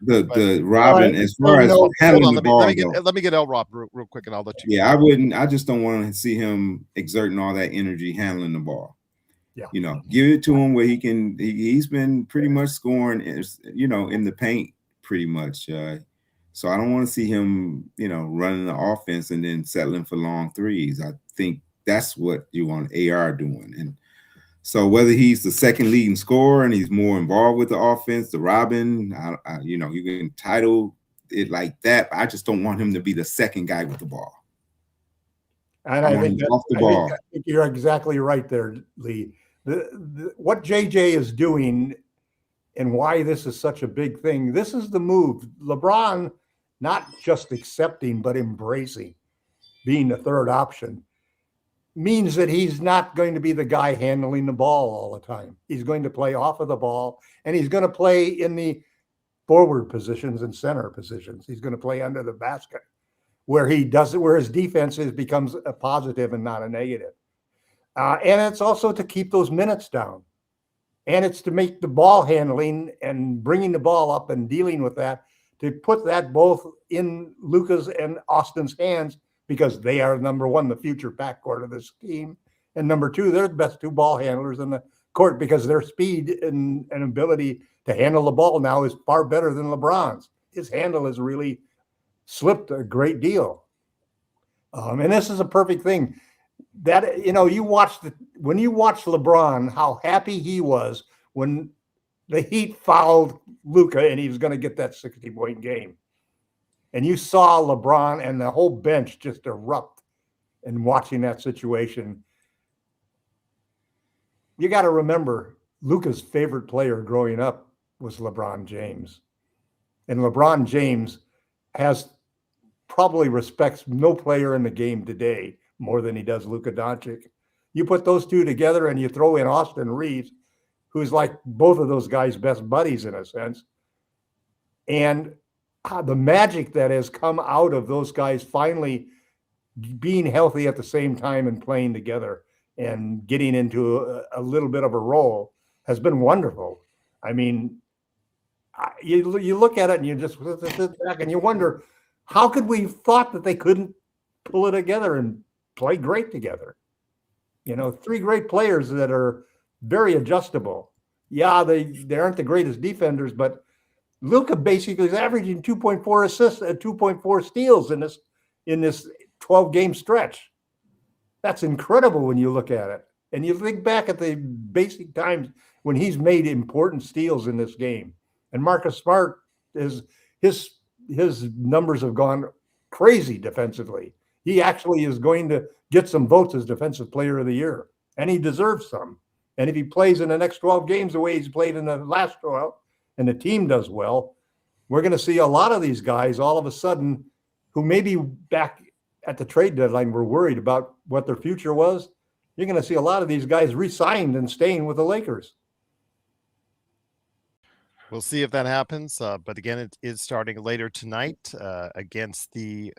the Robin, as far as handling the ball, let me get L. Rob real quick, and I'll let you. Yeah, I just don't want to see him exerting all that energy handling the ball. Yeah, give it to him where he can. He's been pretty much scoring, in the paint pretty much. So I don't want to see him, running the offense and then settling for long threes. I think that's what you want AR doing. And so whether he's the second leading scorer and he's more involved with the offense, the Robin, you can title it like that. I just don't want him to be the second guy with the ball. And I think you're exactly right there, Lee. What JJ is doing and why this is such a big thing, this is the move. LeBron not just accepting, but embracing being the third option, means that he's not going to be the guy handling the ball all the time. He's going to play off of the ball, and he's going to play in the forward positions and center positions. He's going to play under the basket where he does it, where his defense becomes a positive and not a negative. And it's also to keep those minutes down. And it's to make the ball handling and bringing the ball up and dealing with that, to put that both in Luka's and Austin's hands, because they are, number one, the future backcourt of this team. And number two, they're the best two ball handlers in the court, because their speed and ability to handle the ball now is far better than LeBron's. His handle has really slipped a great deal. And this is a perfect thing. That, you know, when you watch LeBron, how happy he was when the Heat fouled Luka and he was going to get that 60-point game. And you saw LeBron and the whole bench just erupt in watching that situation. You got to remember, Luka's favorite player growing up was LeBron James. And LeBron James probably respects no player in the game today more than he does Luka Doncic. You put those two together and you throw in Austin Reeves, who's like both of those guys' best buddies in a sense. And the magic that has come out of those guys finally being healthy at the same time and playing together and getting into a little bit of a role has been wonderful. I mean, you look at it and you just sit back and you wonder, how could we have thought that they couldn't pull it together and play great together? You know, three great players that are very adjustable. Yeah, they aren't the greatest defenders, but Luka basically is averaging 2.4 assists and 2.4 steals in this 12-game stretch. That's incredible when you look at it. And you think back at the basic times when he's made important steals in this game. And Marcus Smart, his numbers have gone crazy defensively. He actually is going to get some votes as Defensive Player of the Year, and he deserves some. And if he plays in the next 12 games the way he's played in the last 12, and the team does well, we're going to see a lot of these guys all of a sudden who maybe back at the trade deadline were worried about what their future was. You're going to see a lot of these guys re-signed and staying with the Lakers. We'll see if that happens. But again, it is starting later tonight against the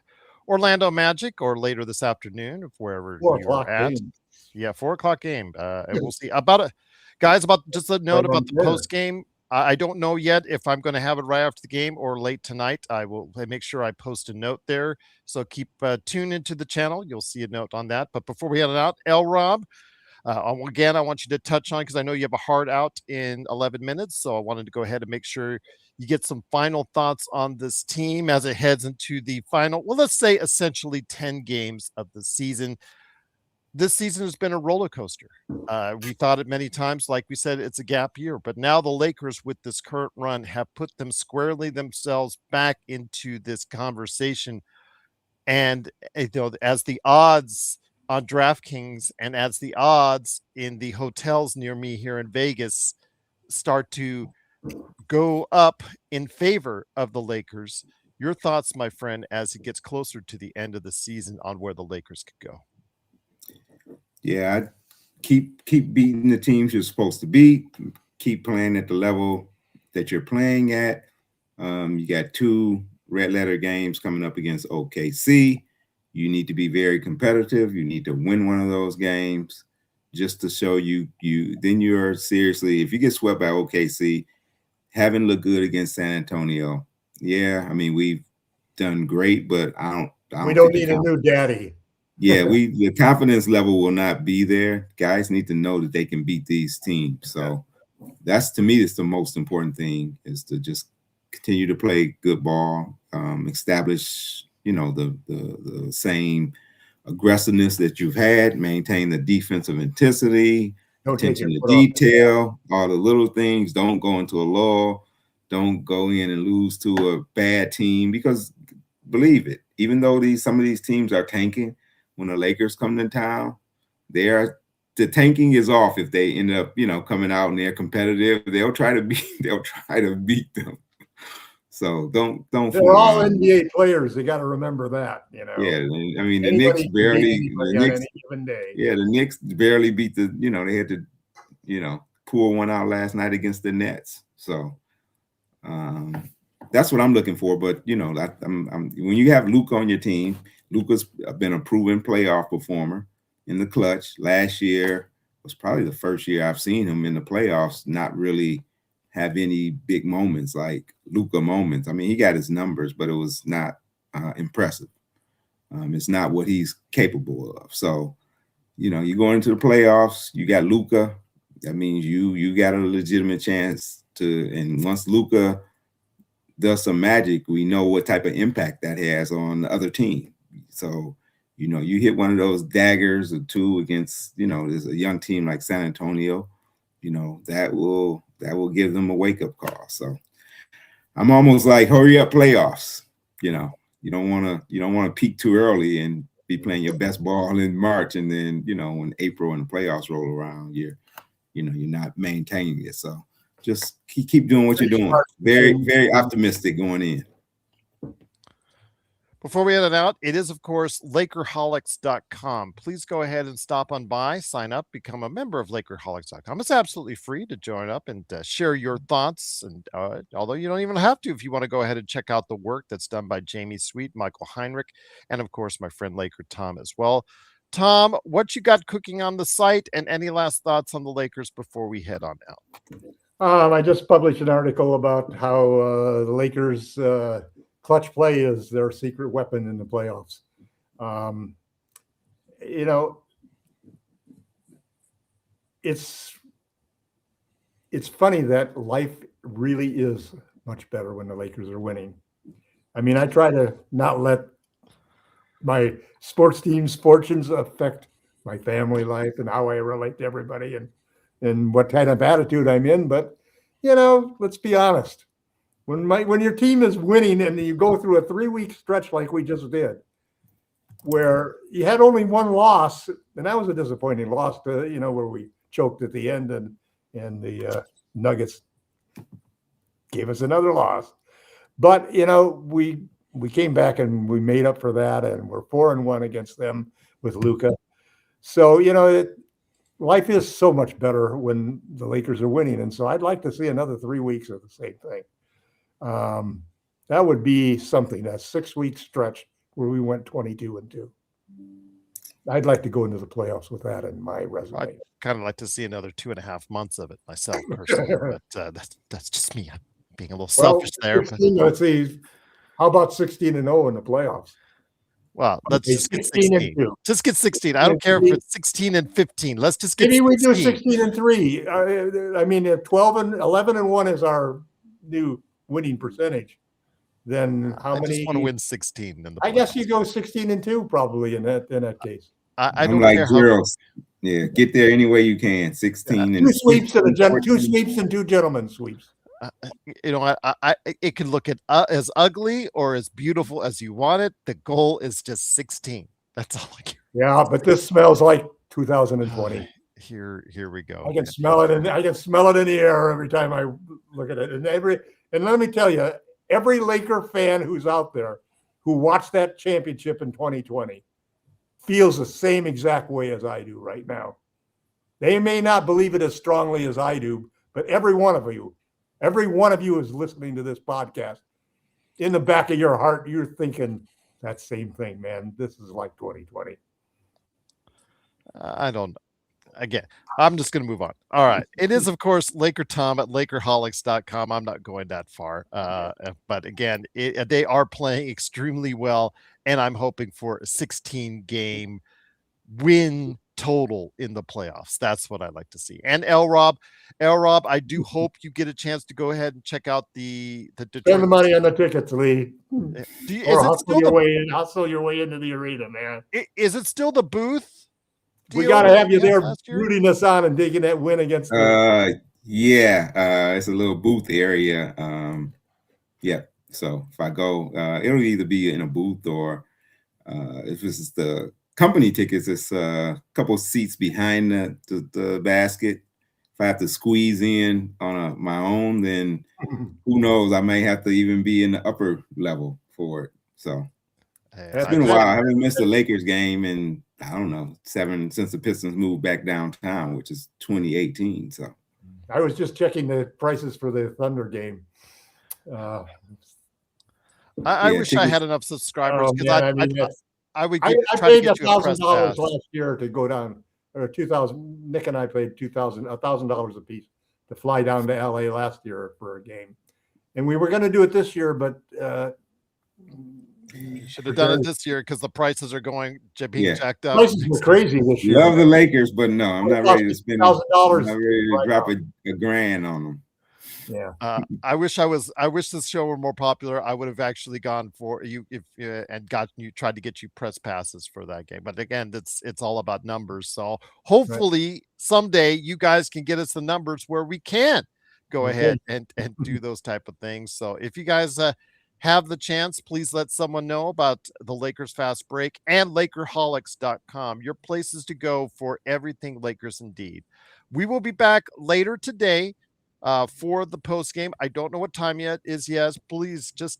Orlando Magic, or later this afternoon, wherever you're at. Game. Yeah, 4:00 game. And we'll see about guys, about just a note about the post game. I don't know yet if I'm going to have it right after the game or late tonight. I will make sure I post a note there. So keep tuned into the channel. You'll see a note on that. But before we head out, Rob, again, I want you to touch on, because I know you have a hard out in 11 minutes. So I wanted to go ahead and make sure you get some final thoughts on this team as it heads into the final, well, let's say essentially 10 games of the season. This season has been a roller coaster. We thought it many times, like we said, it's a gap year, but now the Lakers with this current run have put them squarely themselves back into this conversation. And you know, as the odds on DraftKings and as the odds in the hotels near me here in Vegas start to go up in favor of the Lakers, your thoughts, my friend, as it gets closer to the end of the season on where the Lakers could go? Yeah, I keep beating the teams you're supposed to beat. Keep playing at the level that you're playing at. You got 2 red letter games coming up against OKC. You need to be very competitive. You need to win one of those games just to show then you're seriously, if you get swept by OKC, haven't looked good against San Antonio. Yeah, I mean, we've done great, but we don't need a new daddy. Yeah, the confidence level will not be there. Guys need to know that they can beat these teams. So that's, to me, it's the most important thing, is to just continue to play good ball, establish, you know, the same aggressiveness that you've had, maintain the defensive intensity, attention to detail, all the little things. Don't go into a lull. Don't go in and lose to a bad team, because believe it, even though some of these teams are tanking, when the Lakers come to town, the tanking is off. If they end up, you know, coming out and they're competitive, they'll try to beat them. So don't They're fool all around. NBA players. You got to remember that. Yeah, I mean the Knicks Anybody can beat barely anybody on any given day. yeah, the Knicks barely beat the, they had to, pull one out last night against the Nets. So that's what I'm looking for. But when you have Luka on your team, Luka's been a proven playoff performer in the clutch. Last year was probably the first year I've seen him in the playoffs not really have any big moments like Luka moments. I mean, he got his numbers, but it was not impressive. It's not what he's capable of. So, you go into the playoffs, you got Luka. That means you got a legitimate chance to. And once Luka does some magic, we know what type of impact that has on the other team. So, you hit one of those daggers or two against, there's a young team like San Antonio, that will give them a wake-up call. So I'm almost like, hurry up playoffs. You don't want to peak too early and be playing your best ball in March, and then when April and the playoffs roll around, you're not maintaining it. So just keep doing what you're doing. Very, very optimistic going in. Before we head out, it is, of course, Lakerholics.com. Please go ahead and stop on by, sign up, become a member of Lakerholics.com. It's absolutely free to join up and share your thoughts. And although you don't even have to, if you want to go ahead and check out the work that's done by Jamie Sweet, Michael Heinrich, and of course, my friend Laker Tom as well. Tom, what you got cooking on the site, and any last thoughts on the Lakers before we head on out? I just published an article about how the Lakers clutch play is their secret weapon in the playoffs. It's funny that life really is much better when the Lakers are winning. I mean, I try to not let my sports team's fortunes affect my family life and how I relate to everybody and what kind of attitude I'm in. But, let's be honest. When your team is winning and you go through a 3-week stretch like we just did, where you had only one loss, and that was a disappointing loss to, where we choked at the end and the Nuggets gave us another loss. But, we came back and we made up for that, and we're 4-1 against them with Luka. So, life is so much better when the Lakers are winning. And so I'd like to see another 3 weeks of the same thing. That would be something, that 6-week stretch where we went 22-2. I'd like to go into the playoffs with that in my resume. I'd kind of like to see another 2.5 months of it myself personally, but that's just me. I'm being a little selfish there. 16, let's see. How about 16-0 in the playoffs? Well, let's just get 16. Just get 16. I don't care if it's 16 and 15. Let's just get 16. Maybe we do 16-3. I mean, if 11-1 is our new winning percentage, then how many? I just want to win 16 in the playoffs. I guess you go 16-2 probably in that case. I don't like care girls. Yeah, get there any way you can. 16 and 2 sweeps and two sweeps and 2 gentlemen sweeps. It can look as ugly or as beautiful as you want it. The goal is just 16. That's all I care. Yeah, but this smells like 2020. Here we go. I can smell it, and I can smell it in the air every time I look at it. And let me tell you, every Laker fan who's out there who watched that championship in 2020 feels the same exact way as I do right now. They may not believe it as strongly as I do, but every one of you is listening to this podcast. In the back of your heart, you're thinking that same thing, man. This is like 2020. Again, I'm just going to move on. All right. It is, of course, Laker Tom at Lakerholics.com. I'm not going that far. But again, they are playing extremely well, and I'm hoping for a 16-game win total in the playoffs. That's what I'd like to see. And Rob, I do hope you get a chance to go ahead and check out the spend the money on the tickets, Lee. Hustle your way into the arena, man. Is it still the booth? We got to have you there rooting us on and taking that win against it's a little booth area. So if I go, it'll either be in a booth or if this is the company tickets, it's a couple seats behind the basket. If I have to squeeze in on my own, then who knows? I may have to even be in the upper level for it. So it's been a That's while. I haven't missed a Lakers game in, I don't know, 7 since the Pistons moved back downtown, which is 2018. So I was just checking the prices for the Thunder game. I Yeah, wish I had enough subscribers Oh, because man, I mean, I would I try to paid get you a press $1,000 pass. last year to go down, or 2,000. Nick and I paid $1,000 a piece to fly down to LA last year for a game, and we were going to do it this year, but Should have done it this year because the prices are being Yeah. jacked up. prices were crazy this year. love the Lakers, but no, I'm not ready to spend. I'm $1,000. not ready to drop a grand on them. Yeah. I wish this show were more popular. I would have actually gone for you and tried to get you press passes for that game. But again, it's all about numbers. So hopefully someday you guys can get us the numbers where we can go ahead and do those type of things. So if you guys have the chance, please let someone know about the Lakers Fast Break and Lakerholics.com, your places to go for everything Lakers indeed. We will be back later today for the post game. I don't know what time yet is. Yes, please just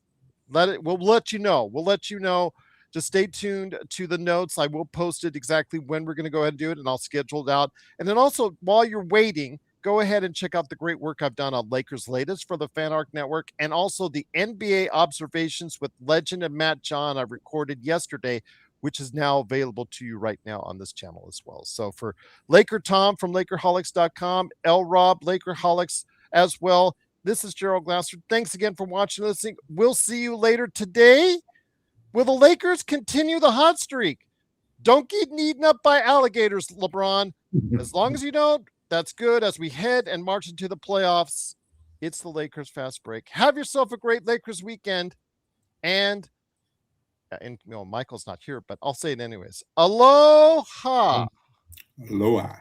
we'll let you know. We'll let you know. Just stay tuned to the notes. I will post it exactly when we're going to go ahead and do it, and I'll schedule it out. And then also, while you're waiting, go ahead and check out the great work I've done on Lakers Latest for the Fan Arc Network, and also the NBA Observations with Legend and Matt John I recorded yesterday, which is now available to you right now on this channel as well. So for Laker Tom from Lakerholics.com, L Rob, Lakerholics as well, this is Gerald Glasser. Thanks again for watching and listening. We'll see you later today. Will the Lakers continue the hot streak? Don't get eaten up by alligators, LeBron. As long as you don't, that's good. As we head and march into the playoffs, it's the Lakers Fast Break. Have yourself a great Lakers weekend. And Michael's not here, but I'll say it anyways. Aloha. Aloha.